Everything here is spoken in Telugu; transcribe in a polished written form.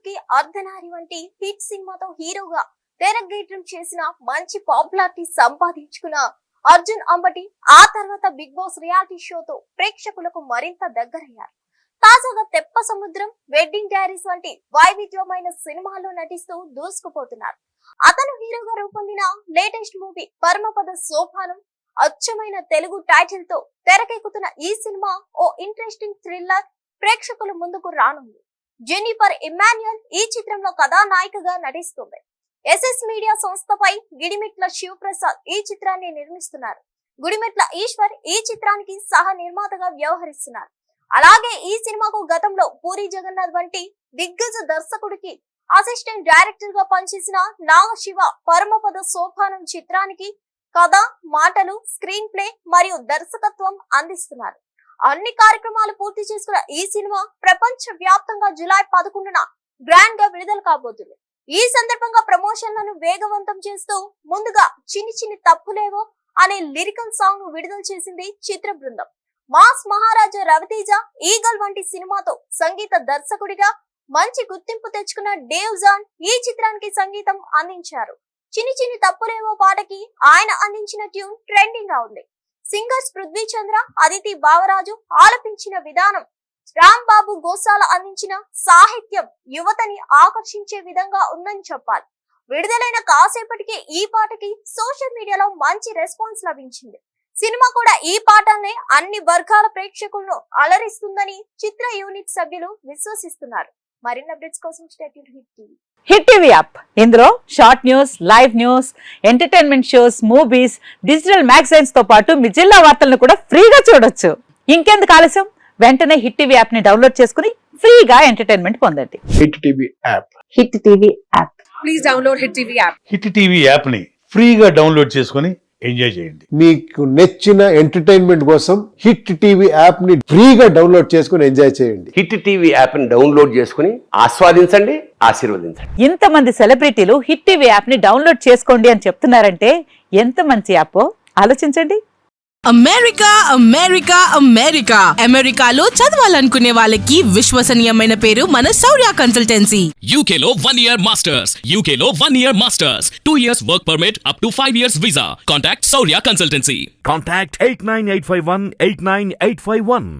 కి అర్ధనారి వంటి హిట్ సినిమాతో హీరోగా తెరగేయడం చేసిన మంచి పాపులారిటీ సంపాదించుకున్న అర్జున్ అంబటి ఆ తర్వాత బిగ్ బాస్ రియాలిటీ షోతో ప్రేక్షకులకు మరింత దగ్గరయ్యారు. తాజాగా తెప్ప సముద్రం, వెడ్డింగ్ డైరీస్ వంటి వైవిధ్యమైన సినిమాల్లో నటిస్తూ దూసుకుపోతున్నారు. అతను హీరోగా రూపొందిన లేటెస్ట్ మూవీ పరమపద సోపానం అచ్చమైన తెలుగు టైటిల్ తో తెరకెక్కుతున్న ఈ సినిమా ఓ ఇంట్రెస్టింగ్ థ్రిల్లర్ ప్రేక్షకుల ముందుకు రానుంది. జెన్నిఫర్ ఇమ్మాన్యుయల్ ఈ చిత్రంలో కథానాయికగా నటిస్తుంది. ఎస్ఎస్ మీడియా సంస్థపై గిడిమిట్ల శివప్రసాద్ ఈ చిత్రాన్ని నిర్మిస్తున్నారు. గుడిమెట్ల ఈశ్వర్ ఈ చిత్రానికి సహ నిర్మాతగా వ్యవహరిస్తున్నారు. అలాగే ఈ సినిమాకు గతంలో పూరి జగన్నాథ్ వంటి దిగ్గజ దర్శకుడికి అసిస్టెంట్ డైరెక్టర్ గా పనిచేసిన నాగశివ పరమపద సోపానం చిత్రానికి కథ, మాటలు, స్క్రీన్ ప్లే మరియు దర్శకత్వం అందిస్తున్నారు. అన్ని కార్యక్రమాలు పూర్తి చేసుకున్న ఈ సినిమా ప్రపంచ వ్యాప్తంగా జూలై 11న గ్రాండ్ గా విడుదల కాబోతుంది. ఈ సందర్భంగా ప్రమోషన్లను వేగవంతం చేస్తూ ముందుగా చిన్ని చిన్ని తప్పులేవో అనే లిరికల్ సాంగ్ ను విడుదల చేసింది చిత్ర బృందం. మాస్ మహారాజా రవితేజ ఈగల్ వంటి సినిమాతో సంగీత దర్శకుడిగా మంచి గుర్తింపు తెచ్చుకున్న డేవ్ జాన్ ఈ చిత్రానికి సంగీతం అందించారు. చిన్ని చిన్ని తప్పులేవో పాటకి ఆయన అందించిన ట్యూన్ ట్రెండింగ్ గా ఉంది. సింగర్స్ పృథ్వీ చంద్ర, అదితి బావరాజు ఆలపించిన విధానం, రాంబాబు గోసాల అందించిన సాహిత్యం యువతని ఆకర్షించే విధంగా ఉందని చెప్పాలి. విడుదలైన కాసేపటికే ఈ పాటకి సోషల్ మీడియాలో మంచి రెస్పాన్స్ లభించింది. సినిమా కూడా ఈ పాటనే అన్ని వర్గాల ప్రేక్షకులను అలరిస్తుందని చిత్ర యూనిట్ సభ్యులు విశ్వసిస్తున్నారు. మరిన్ని అప్డేట్స్ కోసం stay tuned hit TV. Hit TV app ఇందులో short news, live news, entertainment shows, movies, digital magazines తో పాటు మీ జిల్లా వార్తలను కూడా ఫ్రీగా చూడొచ్చు. ఇంకెందుకు ఆలస్యం, వెంటనే హిట్ టీవీ యాప్ ని డౌన్లోడ్ చేసుకుని ఫ్రీగా ఎంటర్టైన్మెంట్ పొందండి. Hit TV app. Hit TV app. Please download hit TV app. Hit TV app ని ఫ్రీగా డౌన్లోడ్ చేసుకుని ఎంజాయ్ చేయండి. మీకు నచ్చిన ఎంటర్టైన్మెంట్ కోసం హిట్ టీవీ యాప్ ని ఫ్రీగా డౌన్లోడ్ చేసుకుని ఎంజాయ్ చేయండి. హిట్ టీవీ యాప్ ని డౌన్లోడ్ చేసుకుని ఆస్వాదించండి, ఆశీర్వదించండి. ఇంతమంది సెలబ్రిటీలు హిట్ టీవీ యాప్ ని డౌన్లోడ్ చేసుకోండి అని చెప్తున్నారంటే ఎంత మంచి యాప్ ఆలోచించండి. అమెరికా అమెరికా అమెరికా అమెరికాలో చదవాలనుకునే వాళ్ళకి విశ్వసనీయమైన పేరు మన శౌర్య కన్సల్టెన్సీ. UK లో 1 year masters, UK లో 1 year masters, 2 years work permit up to 5 years visa. Contact Saurya Consultancy. Contact 89851 89851.